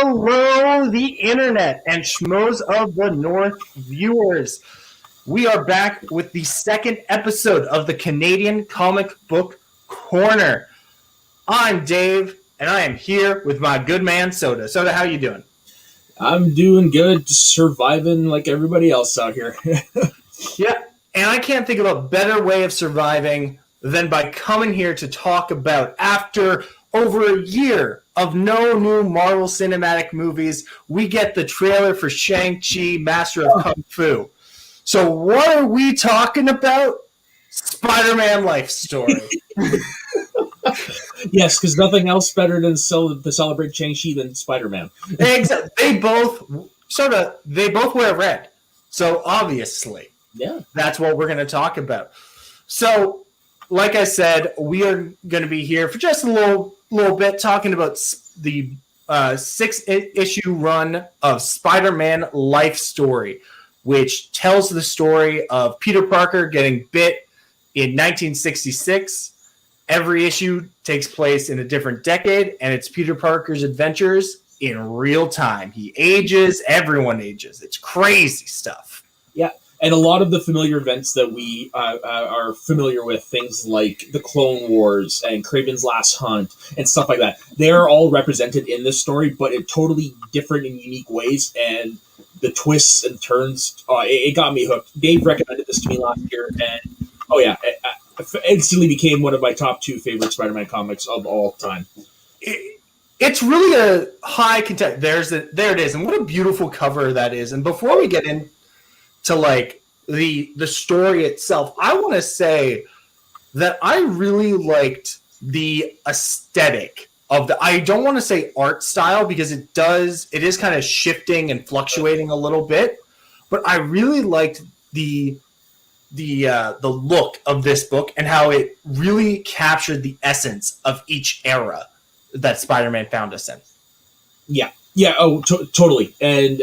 Hello, the internet and schmoes of the North viewers. We are back with the second episode of the Canadian Comic Book Corner. I'm Dave, and I am here with my good man, Soda. Soda, how you doing? I'm doing good, just surviving like everybody else out here. Yeah, and I can't think of a better way of surviving than by coming here to talk about, after over a year of no new Marvel Cinematic movies, we get the trailer for Shang-Chi, Master of Kung Fu. So what are we talking about? Spider-Man Life Story. Yes, because nothing else better than to celebrate Shang-Chi than Spider-Man. Exactly. They both wear red. So obviously, that's what we're going to talk about. So, like I said, we are going to be here for just a little bit talking about the 6-issue run of Spider-Man Life Story, which tells the story of Peter Parker getting bit in 1966. Every issue takes place in a different decade, and it's Peter Parker's adventures in real time. He ages, everyone ages. It's crazy stuff. Yeah, and a lot of the familiar events that we are familiar with, things like the Clone Wars and Kraven's Last Hunt and stuff like that, they're all represented in this story, but in totally different and unique ways, and the twists and turns, it got me hooked. Dave recommended this to me last year, and it instantly became one of my top 2 favorite Spider-Man comics of all time. It's really a high content. There it is, and what a beautiful cover that is. And before we get into like the story itself, I want to say that I really liked the aesthetic of the. I don't want to say art style because it is kind of shifting and fluctuating a little bit, but I really liked the look of this book and how it really captured the essence of each era that Spider-Man found us in. Yeah, totally. And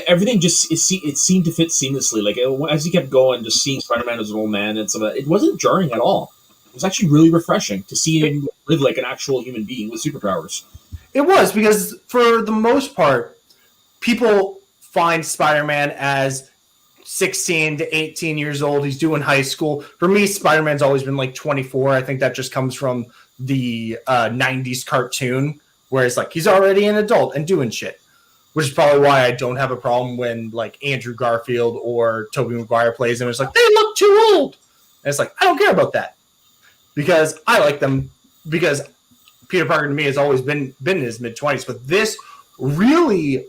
everything just it seemed to fit seamlessly. Like as he kept going, just seeing Spider-Man as an old man and stuff, it wasn't jarring at all. It was actually really refreshing to see him live like an actual human being with superpowers. It was, because for the most part, people find Spider-Man as 16 to 18 years old. He's doing high school. For me, Spider-Man's always been like 24. I think that just comes from the 90s cartoon, where it's like he's already an adult and doing shit, which is probably why I don't have a problem when like Andrew Garfield or Tobey Maguire plays him. It's like, they look too old. And it's like, I don't care about that, because I like them, because Peter Parker to me has always been in his mid-20s. But this really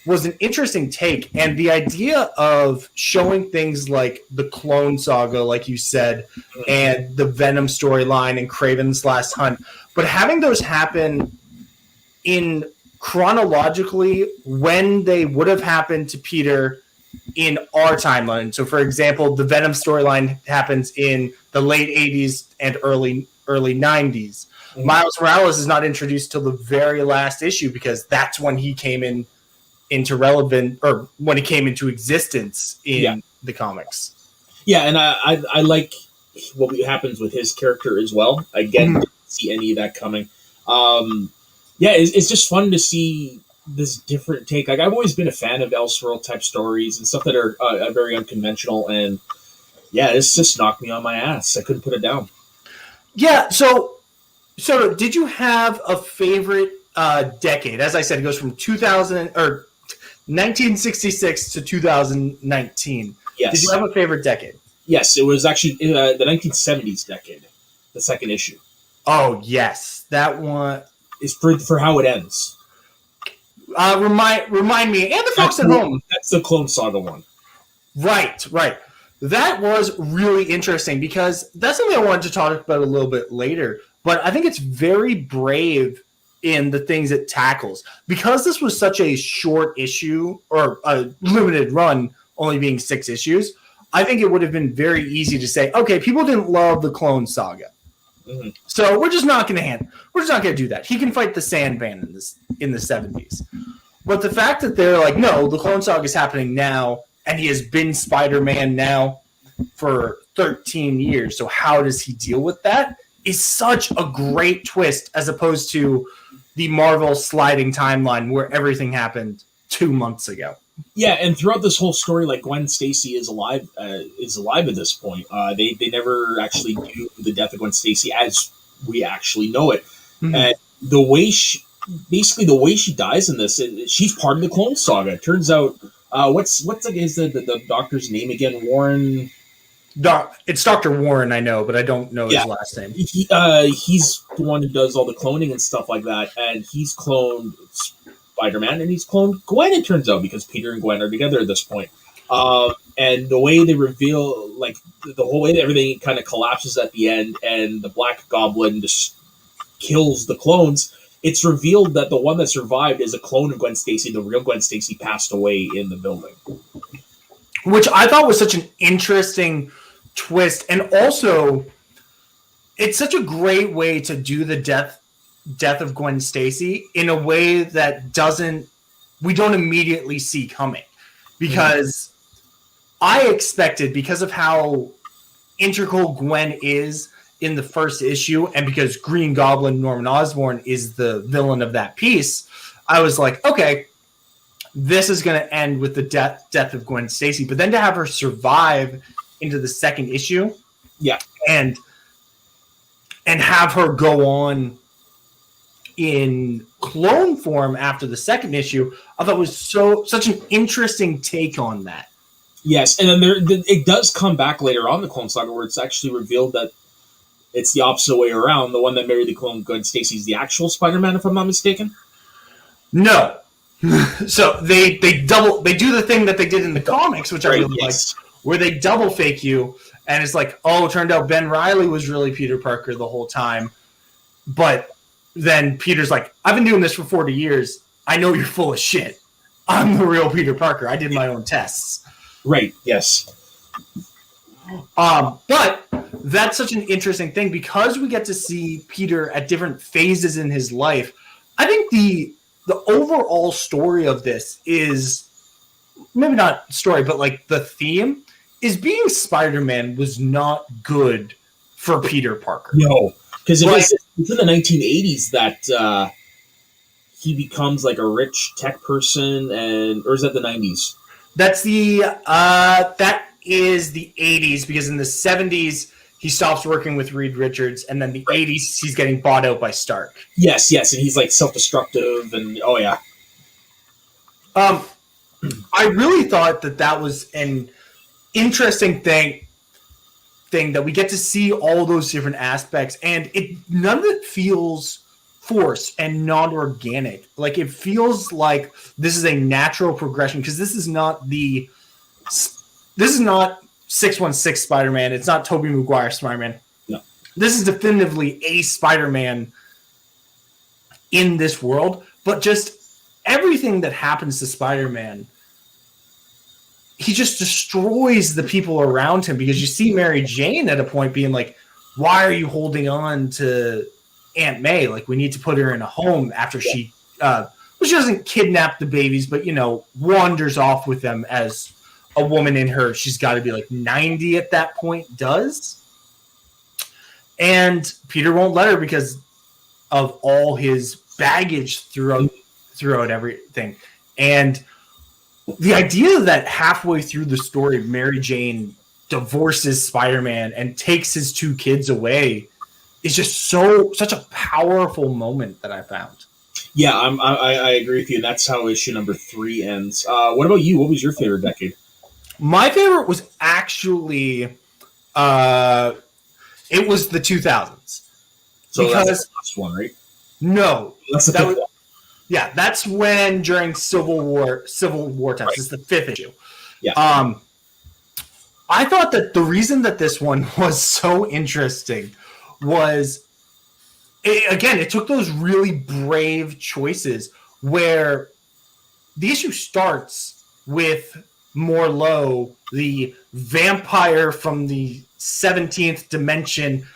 was an interesting take, and the idea of showing things like the Clone Saga, like you said, and the Venom storyline and Kraven's Last Hunt, but having those happen in chronologically when they would have happened to Peter in our timeline. So, for example, the Venom storyline happens in the late 80s and early 90s. Mm-hmm. Miles Morales is not introduced till the very last issue, because that's when he came into relevant, or when it came into existence in the comics. Yeah, and I like what happens with his character as well. Again, didn't see any of that coming. It's just fun to see this different take. Like, I've always been a fan of Elseworld type stories and stuff that are very unconventional, and this just knocked me on my ass. I couldn't put it down. Yeah, so did you have a favorite decade? As I said, it goes from 1966 to 2019. Yes. Did you have a favorite decade? Yes, it was actually the 1970s decade, the second issue. Oh, yes. That one is for how it ends. Remind me, and the folks at home. That's the Clone Saga one. Right. That was really interesting, because that's something I wanted to talk about a little bit later. But I think it's very brave in the things it tackles, because this was such a short issue, or a limited run, only being 6 issues. I think it would have been very easy to say, okay, people didn't love the Clone Saga, so we're just not going to do that. He can fight the Sandman in the 70s. But the fact that they're like, no, the Clone Saga is happening now, and he has been Spider-Man now for 13 years. So how does he deal with that? Is such a great twist, as opposed to the Marvel sliding timeline where everything happened 2 months ago. Yeah, and throughout this whole story, like Gwen Stacy is alive at this point. They never actually do the death of Gwen Stacy as we actually know it, and the way she dies in this, she's part of the Clone Saga. It turns out, what's the doctor's name again? Warren. It's Dr. Warren, I know, but I don't know his last name. He's the one who does all the cloning and stuff like that, and he's cloned Spider-Man, and he's cloned Gwen, it turns out, because Peter and Gwen are together at this point. And the way they reveal, like, the whole way everything kind of collapses at the end, and the Black Goblin just kills the clones, it's revealed that the one that survived is a clone of Gwen Stacy. The real Gwen Stacy passed away in the building. Which I thought was such an interesting twist, and also it's such a great way to do the death of Gwen Stacy in a way that we don't immediately see coming, because I expected, because of how integral Gwen is in the first issue, and because Green Goblin Norman Osborn is the villain of that piece, I was like, okay, this is going to end with the death of Gwen Stacy, but then to have her survive into the second issue, and have her go on in clone form after the second issue, I thought was such an interesting take on that. Yes, and then it does come back later on in the Clone Saga, where it's actually revealed that it's the opposite way around. The one that married the clone Gwen Stacy is the actual Spider-Man, if I'm not mistaken. No. So they do the thing that they did in the comics, which I really liked, where they double fake you, and it's like, oh, it turned out Ben Reilly was really Peter Parker the whole time. But then Peter's like, I've been doing this for 40 years. I know you're full of shit. I'm the real Peter Parker. I did my own tests. Right, yes. But that's such an interesting thing, because we get to see Peter at different phases in his life. I think the overall story of this is, maybe not story, but like the theme is, being Spider-Man was not good for Peter Parker. No, because it's in the 1980s that he becomes like a rich tech person, or is that the 90s? That's that is the 80s, because in the 70s he stops working with Reed Richards, and then the 80s he's getting bought out by Stark. Yes, and he's like self-destructive, and I really thought that was an interesting thing that we get to see all those different aspects, and none of it feels forced and not organic. Like, it feels like this is a natural progression, because this is not 616 Spider-Man. It's not Tobey Maguire Spider-Man. No. This is definitively a Spider-Man in this world, but just everything that happens to Spider-Man, he just destroys the people around him, because you see Mary Jane at a point being like, why are you holding on to Aunt May? Like, we need to put her in a home after she doesn't kidnap the babies, but, wanders off with them as a woman in her, she's got to be like 90 at that point, does. And Peter won't let her because of all his baggage throughout everything. And the idea that halfway through the story, Mary Jane divorces Spider-Man and takes his 2 kids away is just such a powerful moment that I found. Yeah, I agree with you, and that's how issue number 3 ends. What about you? What was your favorite decade? My favorite was actually, it was the 2000s. So that's the last one, right? No, that's the fifth one. Yeah, that's when, during Civil War times. Right. It's the 5th issue. Yeah. I thought that the reason that this one was so interesting was, it took those really brave choices where the issue starts with Morlo, the vampire from the 17th dimension,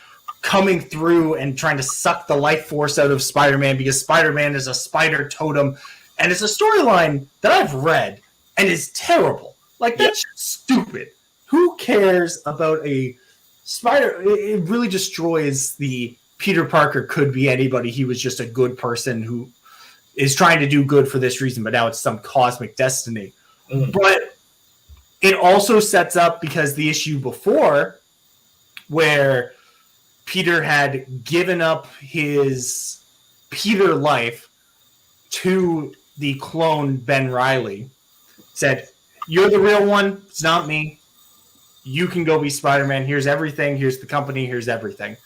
coming through and trying to suck the life force out of Spider-Man, because Spider-Man is a spider totem. And it's a storyline that I've read and is terrible. Like, that's stupid. Who cares about a spider? It really destroys the Peter Parker could be anybody. He was just a good person who is trying to do good for this reason, but now it's some cosmic destiny. But it also sets up, because the issue before where Peter had given up his Peter life to the clone Ben Reilly, said, "You're the real one. It's not me. You can go be Spider-Man. Here's everything. Here's the company. Here's everything.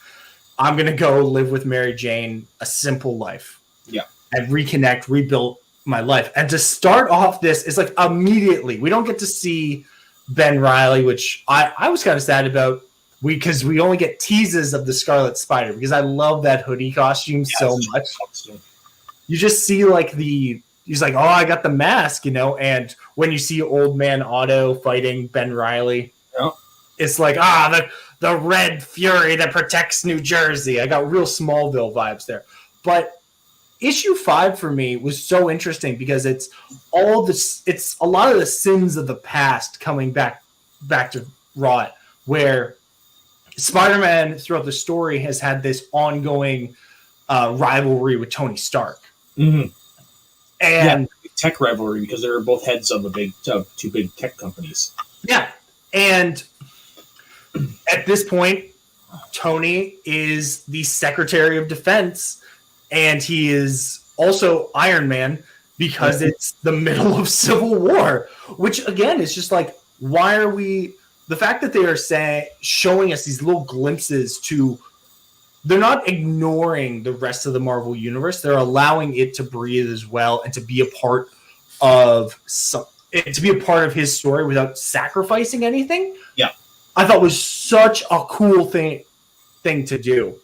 I'm going to go live with Mary Jane, a simple life." Yeah. And reconnect, rebuild my life. And to start off this, it's like immediately, we don't get to see Ben Reilly, which I was kind of sad about, because we only get teases of the Scarlet Spider, because I love that hoodie costume so much. You just see like he's like, "Oh, I got the mask," and when you see Old Man Otto fighting Ben Reilly, it's like, the red fury that protects New Jersey. I got real Smallville vibes there. But issue 5 for me was so interesting, because it's a lot of the sins of the past coming back to rot, where Spider-Man throughout the story has had this ongoing rivalry with Tony Stark. Mm-hmm. And tech rivalry, because they're both heads of two big tech companies. Yeah. And at this point, Tony is the Secretary of Defense, and he is also Iron Man, because it's the middle of Civil War, which again is just like, why are we, the fact that they are showing us these little glimpses to, they're not ignoring the rest of the Marvel universe. They're allowing it to breathe as well, and to be a part of his story without sacrificing anything. Yeah. I thought was such a cool thing to do.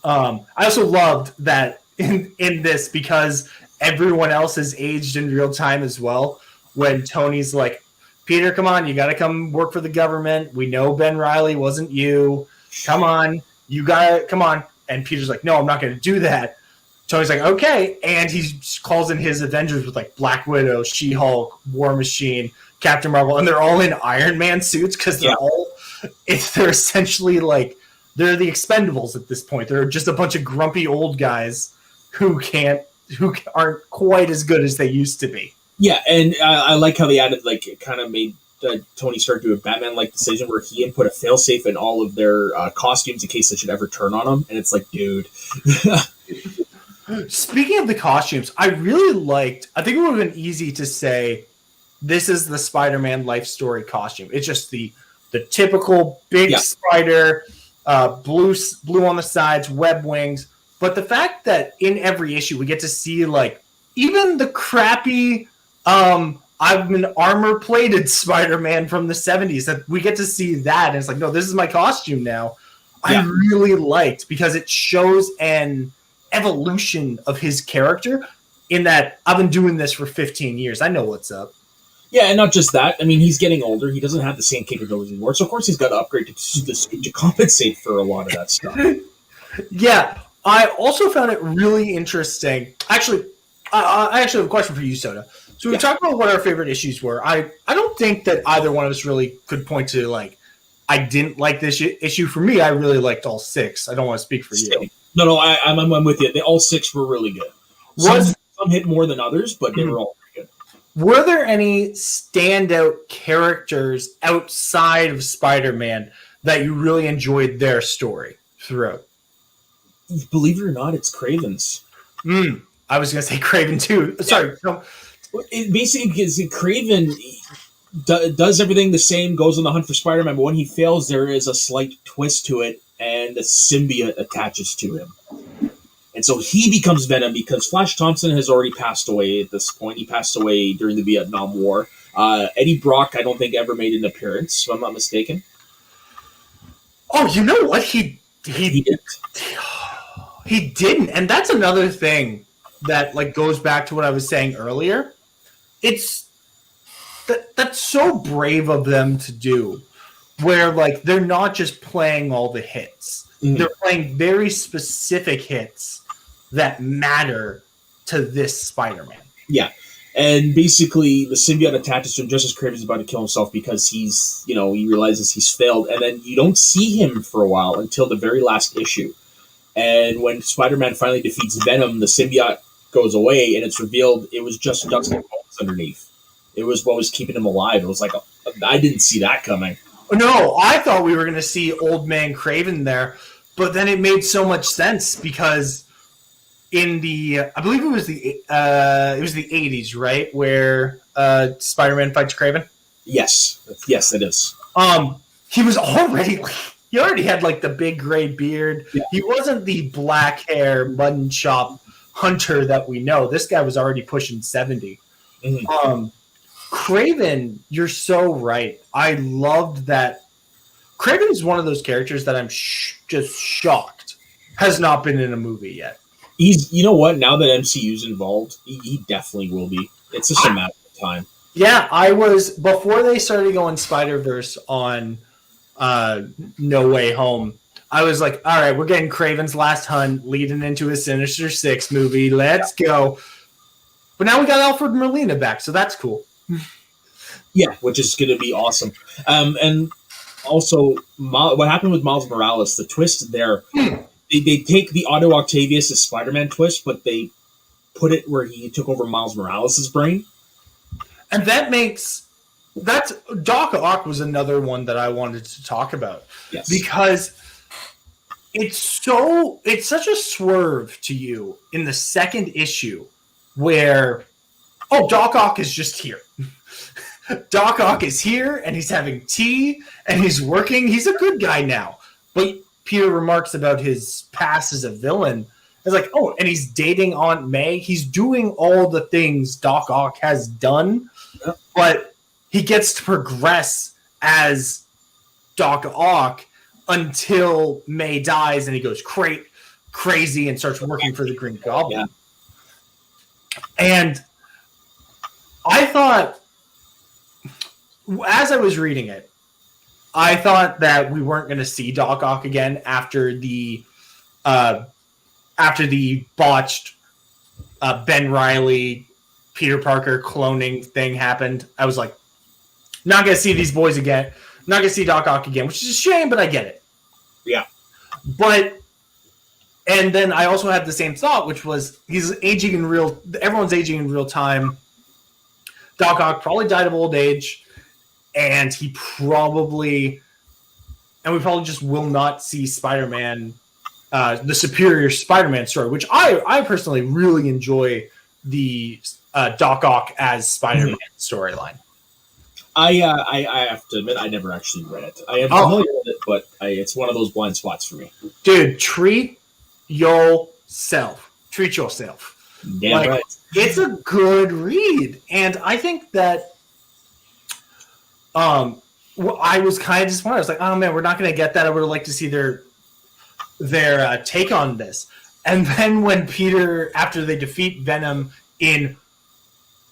I also loved that in this, because everyone else has aged in real time as well. When Tony's like, "Peter, come on, you got to come work for the government. We know Ben Reilly wasn't you. Come on, you got to come on." And Peter's like, "No, I'm not going to do that." Tony's like, "Okay," and he calls in his Avengers with like Black Widow, She-Hulk, War Machine, Captain Marvel, and they're all in Iron Man suits, because they're essentially like, they're the Expendables at this point. They're just a bunch of grumpy old guys who aren't quite as good as they used to be. Yeah, and I like how they added, like, it kind of made Tony Stark do a Batman-like decision where he input a failsafe in all of their costumes in case they should ever turn on them, and it's like, dude. Speaking of the costumes, I really liked, I think it would have been easy to say, this is the Spider-Man life story costume. It's just the typical big spider, blue on the sides, web wings. But the fact that in every issue we get to see, like, even the crappy I'm an armor-plated Spider-Man from the 70s, that we get to see that, and it's like, no, this is my costume now. I really liked, because it shows an evolution of his character, in that I've been doing this for 15 years. I know what's up. Yeah, and not just that. I mean, he's getting older. He doesn't have the same capabilities anymore. So, of course, he's got to upgrade to compensate for a lot of that stuff. Yeah. I also found it really interesting. Actually, I actually have a question for you, Soda. So we talked about what our favorite issues were. I don't think that either one of us really could point to, like, I didn't like this issue. For me, I really liked all 6. I don't want to speak for you. No, I'm with you. All 6 were really good. Some hit more than others, but they were all good. Were there any standout characters outside of Spider-Man that you really enjoyed their story throughout? Believe it or not, it's Kraven's. I was going to say Kraven too. Sorry. No. It basically, because Kraven does everything the same, goes on the hunt for Spider-Man, but when he fails, there is a slight twist to it, and the symbiote attaches to him. And so he becomes Venom, because Flash Thompson has already passed away at this point. He passed away during the Vietnam War. Eddie Brock, I don't think, ever made an appearance, if I'm not mistaken. Oh, you know what? He didn't. He didn't. And that's another thing that, like, goes back to what I was saying earlier. It's that's so brave of them to do, where, like, they're not just playing all the hits. They're playing very specific hits that matter to this Spider-Man. Yeah. And basically, the symbiote attaches to him just as Kraven's about to kill himself because he's, he realizes he's failed. And then you don't see him for a while until the very last issue. And when Spider-Man finally defeats Venom, the symbiote goes away, and it's revealed it was just dust and bones underneath. It was what was keeping him alive. It was like, I didn't see that coming. No, I thought we were going to see Old Man Kraven there, but then it made so much sense because in the, I believe it was the 80s, right, where Spider-Man fights Kraven. Yes, it is. He was already he already had like the big gray beard. Yeah. He wasn't the black hair mutton chop hunter that we know. This guy was already pushing 70. Mm-hmm. Kraven, you're so right. I loved that. Kraven is one of those characters that I'm just shocked has not been in a movie yet. He's, you know what? Now that MCU's involved, he definitely will be. It's just a matter of time. Yeah, I was before they started going Spider-Verse on No Way Home. I was like, all right, we're getting Kraven's Last Hunt leading into a Sinister Six movie. Let's go. But now we got Alfred Molina back, so that's cool. Yeah, which is going to be awesome. And also, what happened with Miles Morales, the twist there, they take the Otto Octavius as Spider-Man twist, but they put it where he took over Miles Morales' brain. And that's Doc Ock was another one that I wanted to talk about. Yes. Because it's such a swerve to you in the second issue where, Doc Ock is just here. Doc Ock is here and he's having tea and he's working. He's a good guy now. But Peter remarks about his past as a villain. It's like, and he's dating Aunt May. He's doing all the things Doc Ock has done, but he gets to progress as Doc Ock until May dies and he goes crazy and starts working for the Green Goblin. Yeah. And I thought, as I was reading it, I thought that we weren't going to see Doc Ock again after the botched Ben Reilly, Peter Parker cloning thing happened. I was like, not going to see these boys again. Not going to see Doc Ock again, which is a shame, but I get it. Yeah. And then I also had the same thought, which was everyone's aging in real time. Doc Ock probably died of old age. And we probably just will not see Spider-Man, the Superior Spider-Man story, which I personally really enjoy the Doc Ock as Spider-Man storyline. I have to admit, I never actually read it. I am familiar with it, but it's one of those blind spots for me. Dude, treat yourself. Damn right. It's a good read. And I think that I was kind of disappointed. I was like, oh man, we're not going to get that. I would have liked to see their take on this. And then when Peter, after they defeat Venom in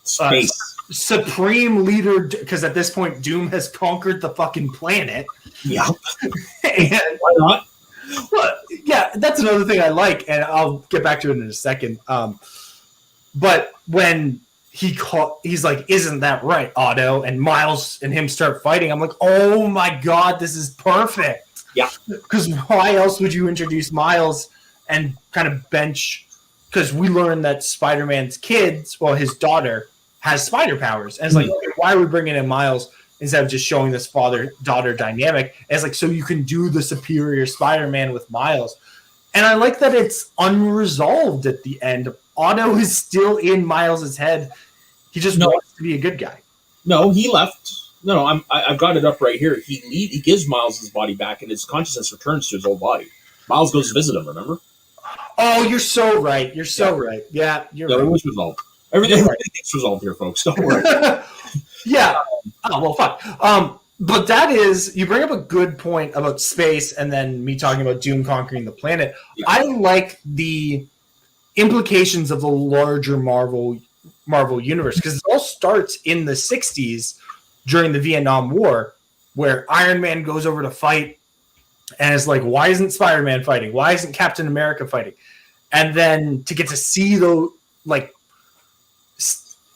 space, Supreme Leader, because at this point Doom has conquered the fucking planet. Yeah. And why not? Well, yeah, that's another thing I like, and I'll get back to it in a second. But when he's like, isn't that right, Otto? And Miles and him start fighting. I'm like, oh my God, this is perfect. Yeah. Because why else would you introduce Miles and kind of bench? Because we learned that Spider-Man's his daughter has spider powers. And it's like, okay, why are we bringing in Miles instead of just showing this father-daughter dynamic? And it's like, so you can do the Superior Spider-Man with Miles. And I like that it's unresolved at the end. Otto is still in Miles' head. He just wants to be a good guy. No, he left. No, I've got it up right here. He gives Miles his body back, and his consciousness returns to his old body. Miles goes to visit him. Remember? Oh, you're so right. You're so right. Yeah, you're right. It was resolved. Everything's resolved here, folks. Don't worry. Yeah. Oh well, fuck. But that is, you bring up a good point about space, and then me talking about Doom conquering the planet. Yeah. I like the implications of the larger Marvel universe, because it all starts in the 60s during the Vietnam War, where Iron Man goes over to fight and it's like, why isn't Spider-Man fighting? Why isn't Captain America fighting? And then to get to see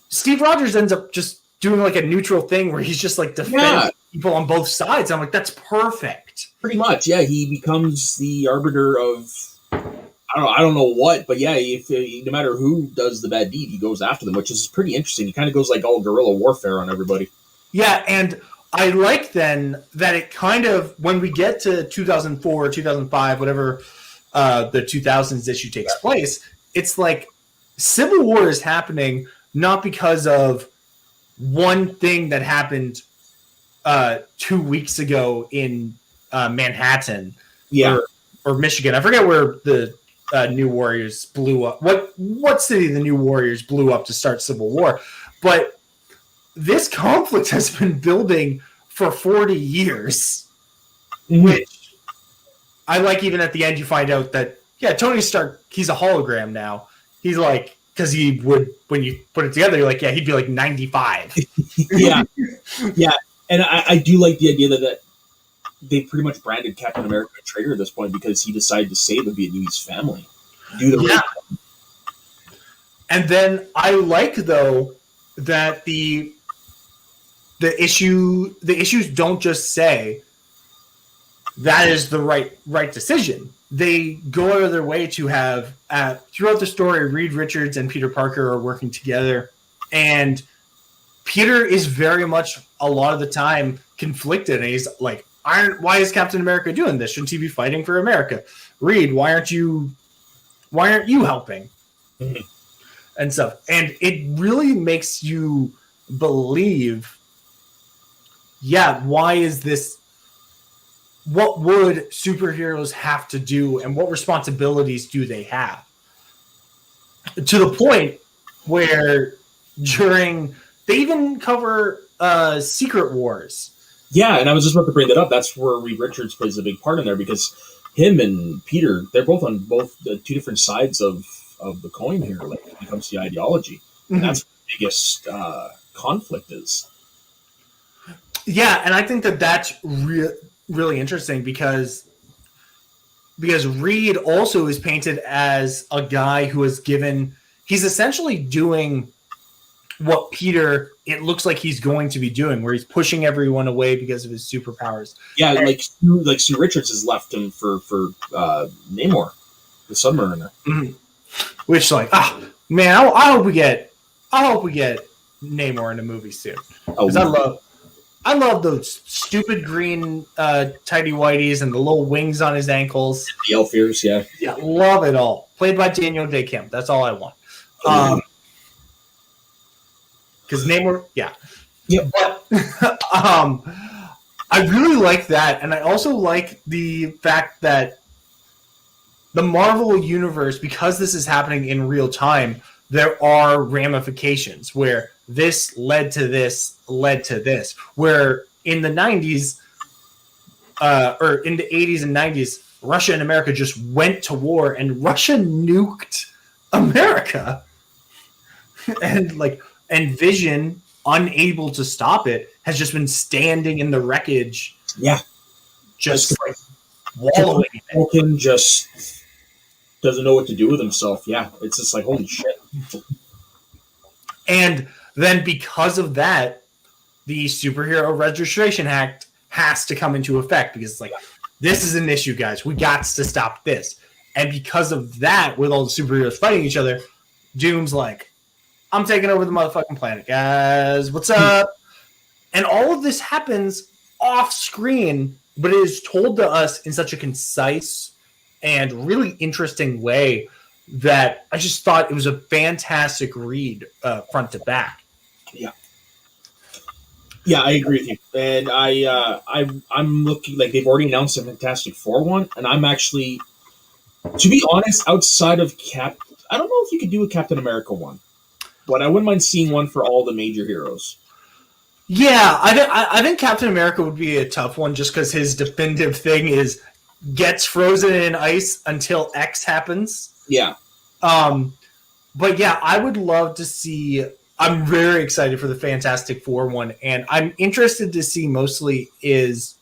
Steve Rogers ends up just doing like a neutral thing where he's just like defending people on both sides. I'm like, that's perfect. Pretty much, yeah. He becomes the arbiter of I don't know what, but yeah, if no matter who does the bad deed, he goes after them, which is pretty interesting. He kind of goes like all guerrilla warfare on everybody. Yeah, and I like then that it kind of, when we get to 2004, 2005, whatever the 2000s issue takes place, it's like Civil War is happening not because of one thing that happened 2 weeks ago in Manhattan or Michigan. I forget where the New Warriors blew up. What city the New Warriors blew up to start Civil War. But this conflict has been building for 40 years, which I like. Even at the end, you find out that, yeah, Tony Stark, he's a hologram now. He's like, because he would, when you put it together, you're like, yeah, he'd be like 95. Yeah. And I do like the idea that they pretty much branded Captain America a traitor at this point because he decided to save a Vietnamese family. And then I like, though, that the issues don't just say that is the right decision. They go out of their way to have throughout the story, Reed Richards and Peter Parker are working together, and Peter is very much a lot of the time conflicted, and he's like, why is Captain America doing this? Shouldn't he be fighting for America? Reed, why aren't you helping? Mm-hmm. And stuff. And it really makes you believe, yeah, why is this? What would superheroes have to do, and what responsibilities do they have? To the point where they even cover Secret Wars. Yeah, and I was just about to bring that up. That's where Reed Richards plays a big part in there, because him and Peter, they're both on the two different sides of the coin here, like when it comes to the ideology. Mm-hmm. And that's what the biggest conflict is. Yeah, and I think that's really interesting because Reed also is painted as a guy who is he's essentially doing what Peter, it looks like he's going to be doing, where he's pushing everyone away because of his superpowers. Yeah, like Sue Richards has left him for Namor, the Submariner. Mm-hmm. Which, like, man, I hope we get Namor in the movie soon. Because I love those stupid green tighty whities and the little wings on his ankles. The elf ears, yeah. Yeah, love it all. Played by Daniel Day Kim. That's all I want. Because Namor, yeah. But I really like that, and I also like the fact that the Marvel Universe, because this is happening in real time, there are ramifications where this led to this, where in the 90s, or in the 80s and 90s, Russia and America just went to war, and Russia nuked America. And Vision, unable to stop it, has just been standing in the wreckage. Yeah. Just like wallowing. Vulcan just doesn't know what to do with himself. Yeah. It's just like, holy shit. And then because of that, the Superhero Registration Act has to come into effect because it's like, this is an issue, guys. We got to stop this. And because of that, with all the superheroes fighting each other, Doom's like, I'm taking over the motherfucking planet, guys. What's up? And all of this happens off screen, but it is told to us in such a concise and really interesting way that I just thought it was a fantastic read front to back. Yeah. Yeah, I agree with you. And I'm looking, like, they've already announced a Fantastic Four one, and I'm actually, to be honest, outside of I don't know if you could do a Captain America one. But I wouldn't mind seeing one for all the major heroes. Yeah, I think Captain America would be a tough one just because his definitive thing is gets frozen in ice until X happens. Yeah. But yeah, I would love to see. I'm very excited for the Fantastic Four one, and I'm interested to see mostly is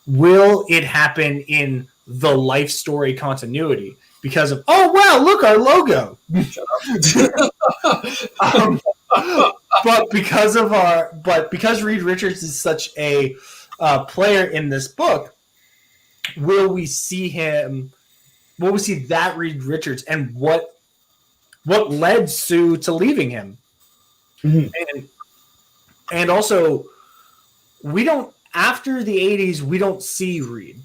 will it happen in the life story continuity? Because of, oh, wow, look, our logo. Shut up. but because Reed Richards is such a player in this book, will we see him? Will we see that Reed Richards, and what led Sue to leaving him? Mhm. And also, we don't, after the 80s, we don't see Reed.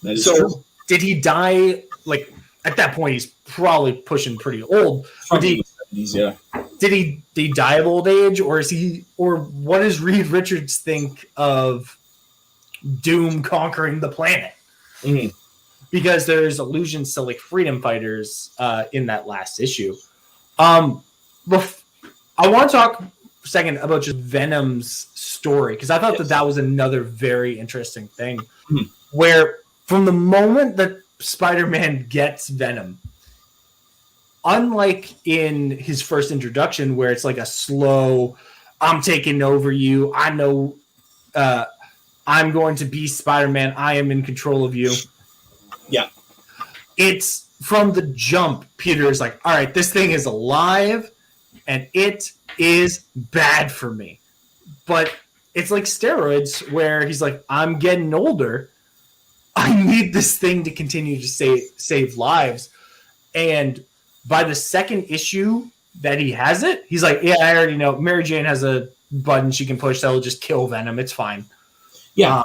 That is So true. did he die? Like, at that point, he's probably pushing pretty old. Or From the 70s, yeah. did he die of old age, or is he, or what does Reed Richards think of Doom conquering the planet? Mhm. Because there's allusions to like freedom fighters in that last issue. I want to talk a second about just Venom's story, because I thought that was another very interesting thing. Mhm. Where from the moment that Spider-Man gets Venom, unlike in his first introduction where it's like a slow, I'm taking over you, I know, I'm going to be Spider-Man, I am in control of you. Yeah. It's from the jump, Peter is like, all right, this thing is alive and it is bad for me. But it's like steroids where he's like, I'm getting older, I need this thing to continue to save lives. And by the second issue that he has it, he's like, yeah, I already know. Mary Jane has a button she can push that'll just kill Venom. It's fine. Yeah.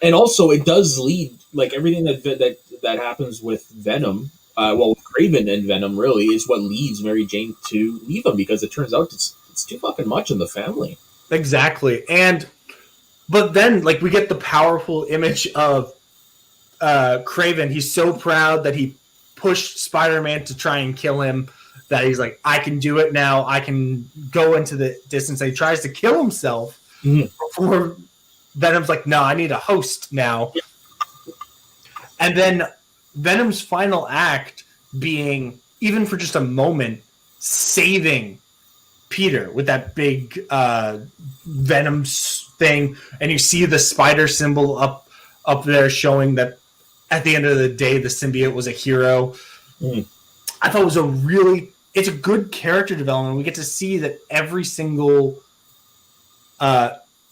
And also, it does lead, like, everything that happens with Venom, with Kraven and Venom, really, is what leads Mary Jane to leave him, because it turns out it's too fucking much in the family. Exactly. But then, like, we get the powerful image of Kraven. He's so proud that he pushed Spider-Man to try and kill him that he's like, I can do it now. I can go into the distance. And he tries to kill himself before Venom's like, no, I need a host now. Yeah. And then Venom's final act being, even for just a moment, saving Peter with that big Venom thing. And you see the spider symbol up there showing that at the end of the day, the symbiote was a hero. I thought it was it's a good character development. We get to see that every single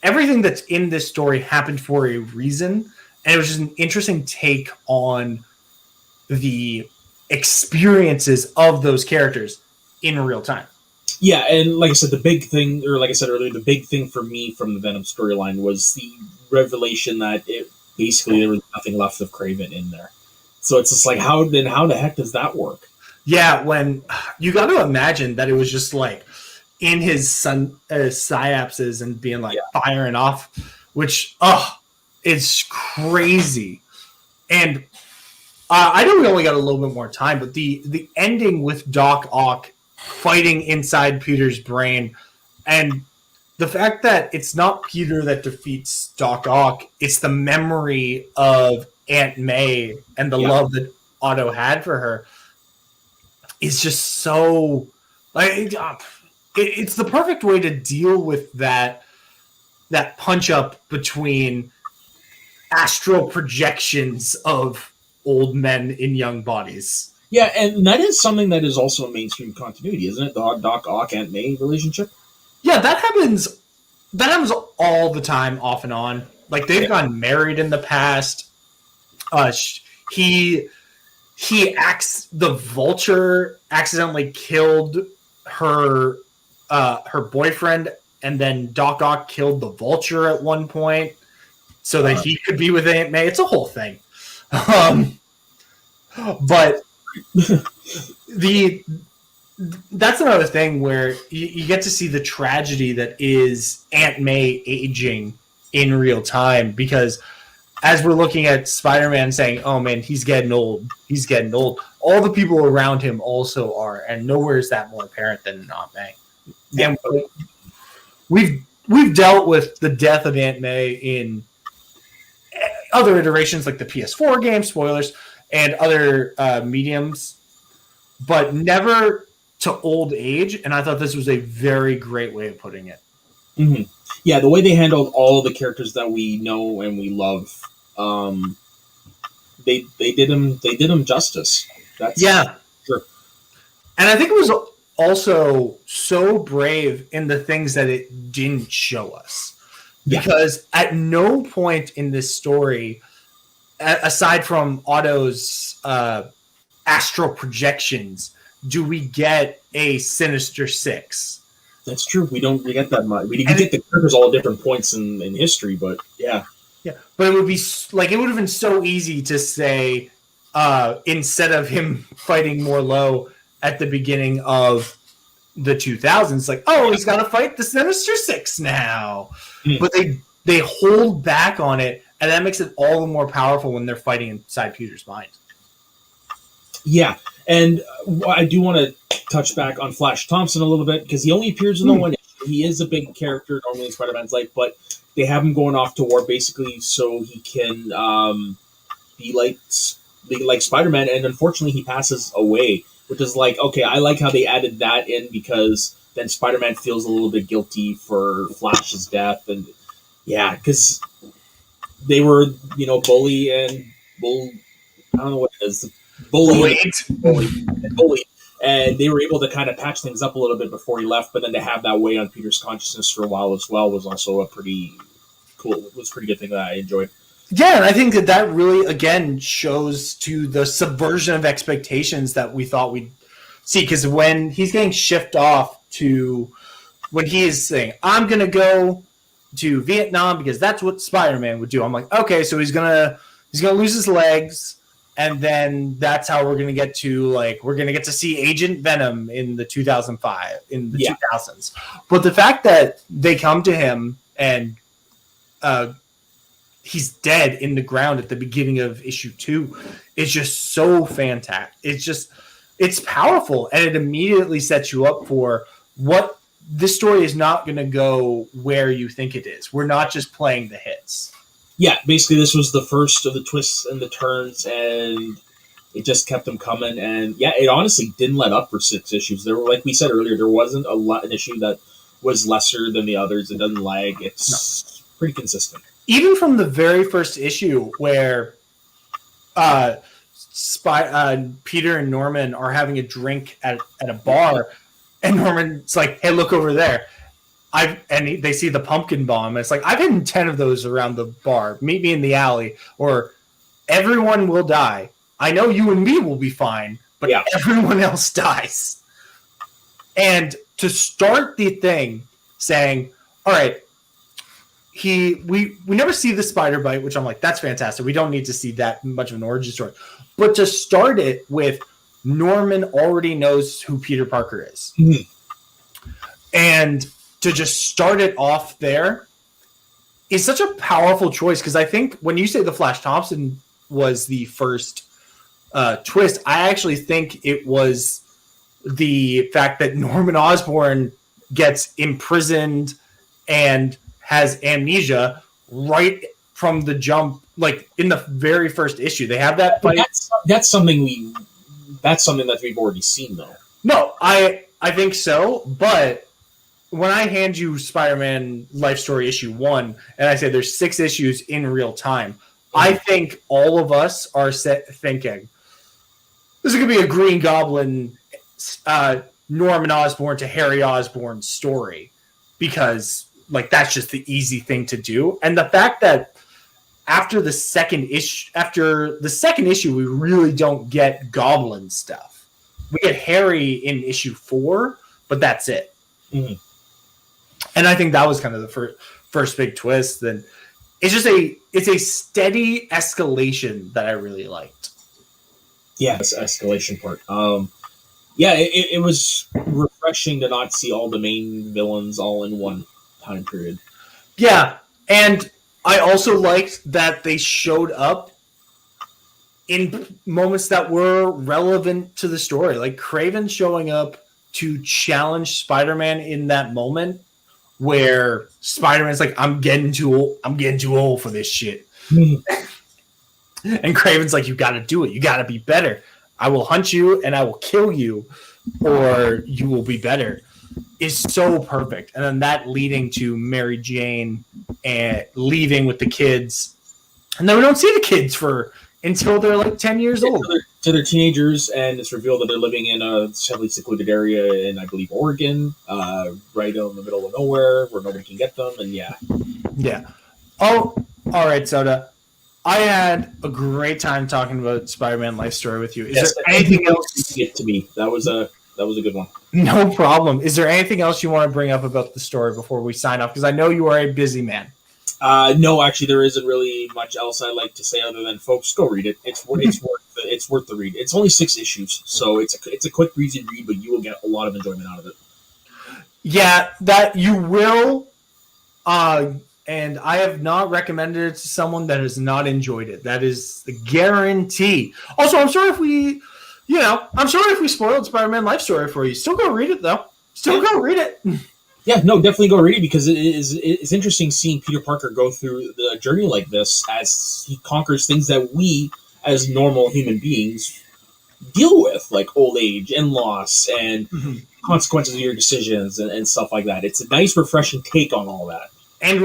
everything that's in this story happened for a reason, and it was just an interesting take on the experiences of those characters in real time. Yeah, and like I said, the big thing, or like I said earlier, the big thing for me from the Venom storyline was the revelation that basically there was nothing left of Kraven in there. So it's just like, how the heck does that work? Yeah, when you got to imagine that it was just like in his synapses and being like firing off, which it's crazy. And I know we only got a little bit more time, but the ending with Doc Ock fighting inside Peter's brain, and the fact that it's not Peter that defeats Doc Ock, it's the memory of Aunt May and the love that Otto had for her, is just so like it's the perfect way to deal with that punch up between astral projections of old men in young bodies. Yeah, and that is something that is also a mainstream continuity, isn't it? The Doc Ock Aunt May relationship. Yeah, that happens all the time, off and on. Like, they've gotten married in the past. The Vulture accidentally killed her boyfriend, and then Doc Ock killed the Vulture at one point so that he could be with Aunt May. It's a whole thing. But that's another thing where you get to see the tragedy that is Aunt May aging in real time, because as we're looking at Spider-Man saying, oh man, he's getting old, all the people around him also are, and nowhere is that more apparent than Aunt May. Yeah. And we've dealt with the death of Aunt May in other iterations like the PS4 game, spoilers, and other mediums, but never to old age. And I thought this was a very great way of putting it. Mm-hmm. Yeah, the way they handled all of the characters that we know and we love, they did them justice. That's sure. And I think it was also so brave in the things that it didn't show us. Because at no point in this story, aside from Otto's astral projections, do we get a Sinister Six. That's true. We don't get that much. We get the characters all at different points in history, but yeah. Yeah, but it would be like it would have been so easy to say instead of him fighting Morleau at the beginning of the 2000s, like, oh, he's got to fight the Sinister Six now. But they hold back on it, and that makes it all the more powerful when they're fighting inside Peter's mind. Yeah, and I do want to touch back on Flash Thompson a little bit, because he only appears in the one issue. He is a big character normally in Spider-Man's life, but they have him going off to war basically so he can be like Spider-Man, and unfortunately he passes away, which is like, okay, I like how they added that in, because then Spider-Man feels a little bit guilty for Flash's death, and yeah, because they were, bully, I don't know what it is, bully, and they were able to kind of patch things up a little bit before he left, but then to have that weigh on Peter's consciousness for a while as well was also a pretty good thing that I enjoyed. Yeah, and I think that really, again, shows to the subversion of expectations that we thought we'd see, because when he's getting shipped off to, when he is saying, I'm going to go to Vietnam because that's what Spider-Man would do, I'm like, okay, so he's gonna lose his legs, and then that's how we're gonna get to see Agent Venom in the 2005 in the 2000s. But the fact that they come to him and he's dead in the ground at the beginning of issue 2 is just so fantastic. It's powerful, and it immediately sets you up for what this story is not going to go where you think it is. We're not just playing the hits. Yeah, basically this was the first of the twists and the turns, and it just kept them coming. And yeah, it honestly didn't let up for 6 issues. There were, like we said earlier, there wasn't an issue that was lesser than the others. It doesn't lag. It's pretty consistent. Even from the very first issue where Peter and Norman are having a drink at a bar, and Norman's like, hey, look over there. They see the pumpkin bomb. It's like, I've hidden 10 of those around the bar. Meet me in the alley, or everyone will die. I know you and me will be fine, but everyone else dies. And to start the thing saying, all right, we never see the spider bite, which I'm like, that's fantastic. We don't need to see that much of an origin story. But to start it with, Norman already knows who Peter Parker is. Mm-hmm. And to just start it off there is such a powerful choice, because I think when you say the Flash Thompson was the first twist, I actually think it was the fact that Norman Osborn gets imprisoned and has amnesia right from the jump, like in the very first issue. They have that fight. That's something that we've already seen, though. No, I think so, but when I hand you Spider-Man Life Story issue 1, and I say there's 6 issues in real time, I think all of us are thinking, this is going to be a Green Goblin, Norman Osborn to Harry Osborn story, because like that's just the easy thing to do. And the fact that after the second issue, we really don't get Goblin stuff. We get Harry in issue 4, but that's it. Mm-hmm. And I think that was kind of the first big twist. And it's just a steady escalation that I really liked. Yeah, this escalation part. It was refreshing to not see all the main villains all in one time period. Yeah, and I also liked that they showed up in moments that were relevant to the story. Like Kraven showing up to challenge Spider-Man in that moment where Spider-Man's like, I'm getting too old for this shit. And Kraven's like, you got to do it. You got to be better. I will hunt you and I will kill you, or you will be better, is so perfect. And then that leading to Mary Jane and leaving with the kids. And then we don't see the kids until they're like 10 years old. So they're teenagers, and it's revealed that they're living in a heavily secluded area in, I believe, Oregon, right in the middle of nowhere where nobody can get them. And yeah. Oh, all right, Soda. I had a great time talking about Spider-Man life story with you. Is there anything else you get to me? That was a good one. No problem. Is there anything else you want to bring up about the story before we sign off? Because I know you are a busy man. No, actually, there isn't really much else I'd like to say other than, folks, go read it. It's worth the read. It's only 6 issues, so it's a quick, breezy read, but you will get a lot of enjoyment out of it. Yeah, that you will. And I have not recommended it to someone that has not enjoyed it. That is the guarantee. Also, I'm sorry if we spoiled Spider-Man life story for you. Still go read it though. Go read it. Yeah, no, definitely go read it because it's interesting seeing Peter Parker go through the journey like this as he conquers things that we, as normal human beings, deal with, like old age and loss and consequences of your decisions and stuff like that. It's a nice, refreshing take on all that. And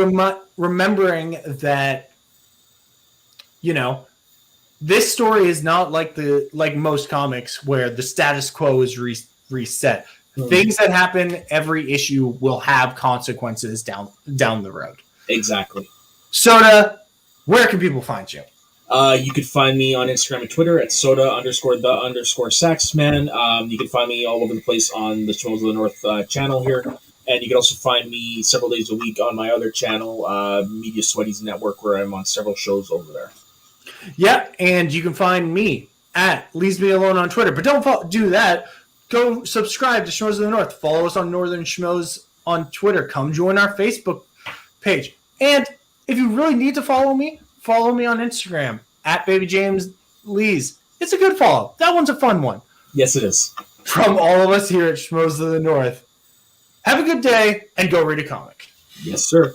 remembering that, this story is not like most comics where the status quo is reset. Things that happen every issue will have consequences down the road. Exactly. Soda, where can people find you? You could find me on Instagram and Twitter at soda_the_saxman. You can find me all over the place on the Schmoes of the North channel here. And you can also find me several days a week on my other channel, Media Sweaties Network, where I'm on several shows over there. Yeah, and you can find me at Leaves Me Alone on Twitter. But don't do that. Go subscribe to Schmoes of the North. Follow us on Northern Schmoes on Twitter. Come join our Facebook page. And if you really need to follow me on Instagram at Baby James Lees. It's a good follow. That one's a fun one. Yes, it is. From all of us here at Schmoes of the North. Have a good day and go read a comic. Yes, sir.